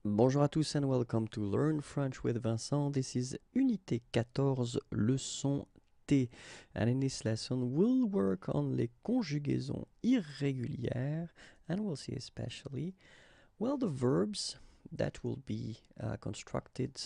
Bonjour à tous and welcome to Learn French with Vincent. This is Unité 14, leçon T. And in this lesson, we'll work on les conjugaisons irrégulières and we'll see especially, well, the verbs that will be constructed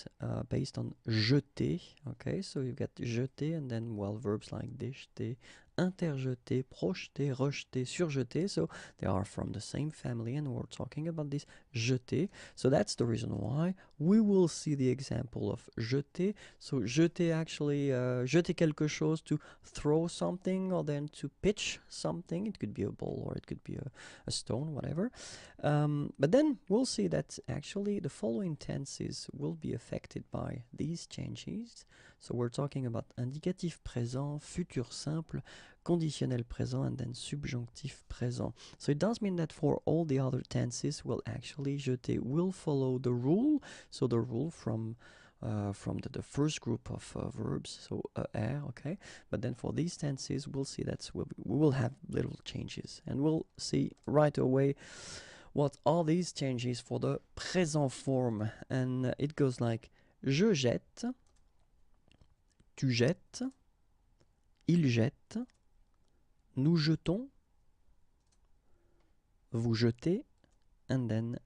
based on jeter. Okay, so you've got jeter and then, well, verbs like déjeter, interjeter, projeter, rejeter, surjeter. So they are from the same family and we're talking about this jeter. So that's the reason why we will see the example of jeter. So jeter actually, jeter quelque chose, to throw something or then to pitch something. It could be a ball or it could be a stone, whatever. But then we'll see that actually the following tenses will be affected by these changes. So we're talking about indicatif présent, futur simple, conditionnel présent, and then subjonctif présent. So it does mean that for all the other tenses, well, actually, jeter will follow the rule. So the rule from the first group of verbs, so er, okay? But then for these tenses, we'll see that we will have little changes. And we'll see right away what are these changes for the présent form. And it goes like je jette, tu jettes, il jette, nous jetons, vous jetez, and then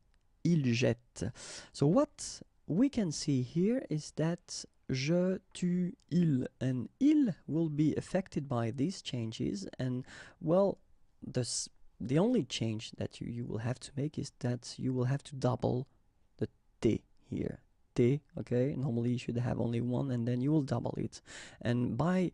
il jette. So what we can see here is that je, tu, il, and il will be affected by these changes. And well, the only change that you will have to make is that you will have to double the t here. T, okay? Normally you should have only one and then you will double it. And by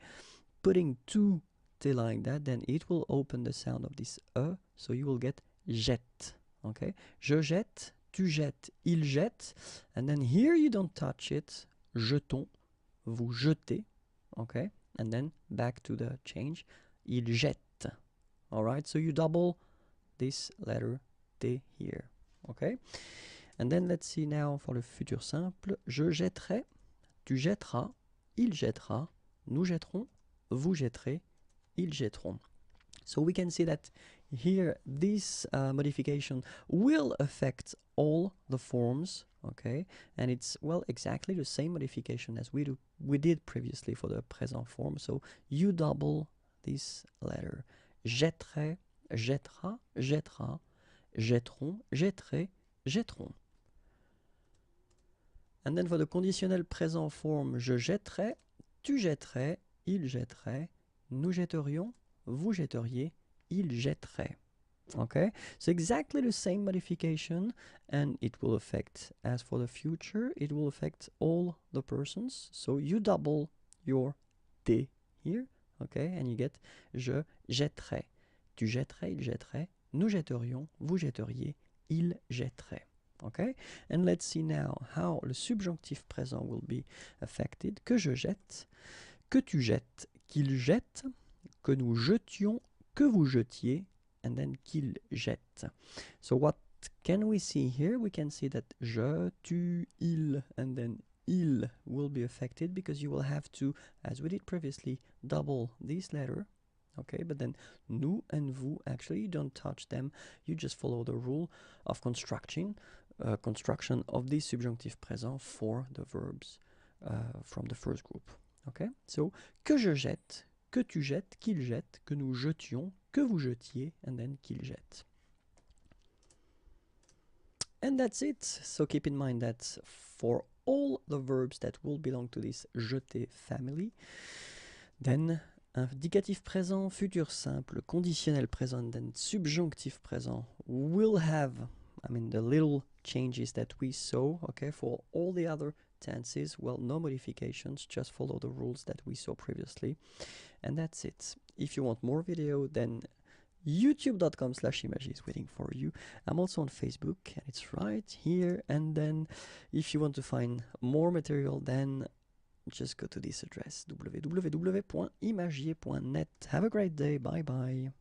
putting two t like that, then it will open the sound of this e, so you will get jette, okay? Je jette, tu jettes, il jette, and then here you don't touch it, jetons, vous jetez, okay? And then back to the change, il jette, all right? So you double this letter T here, okay? And then let's see now for the futur simple, je jetterai, tu jetteras, il jettera, nous jetterons, vous jetterez, ils jetteront. So we can see that here this modification will affect all the forms, okay? And it's, well, exactly the same modification as we did previously for the present form. So you double this letter. Jetterai, jettera, jettera, jetteront, jetterai, jetteront. And then for the conditionnel présent form, je jetterai, tu jetterais, il jetterait, nous jetterions, vous jetteriez, il jetterait. Okay, so exactly the same modification, and it will affect, as for the future, it will affect all the persons. So you double your t here, okay, and you get je jetterai, tu jetterais, il jetterait, nous jetterions, vous jetteriez, il jetterait. Okay, and let's see now how le subjonctif présent will be affected. Que je jette, que tu jettes, qu'il jette, que nous jetions, que vous jetiez, and then qu'il jette. So what can we see here? We can see that je, tu, il, and then il will be affected because you will have to, as we did previously, double this letter. Okay, but then nous and vous, actually you don't touch them, you just follow the rule of construction of this subjunctive présent for the verbs from the first group. Okay, so que je jette, que tu jettes, qu'il jette, que nous jetions, que vous jetiez, and then qu'il jette. And that's it. So keep in mind that for all the verbs that will belong to this jeter family, then indicatif présent, futur simple, conditionnel présent, and then subjonctif présent will have, I mean, the little changes that we saw, okay? For all the other tenses, well, no modifications, just follow the rules that we saw previously. And that's it. If you want more video, then youtube.com/images is waiting for you. I'm also on Facebook, and it's right here. And then if you want to find more material, then just go to this address, www.imagier.net. Have a great day. Bye-bye.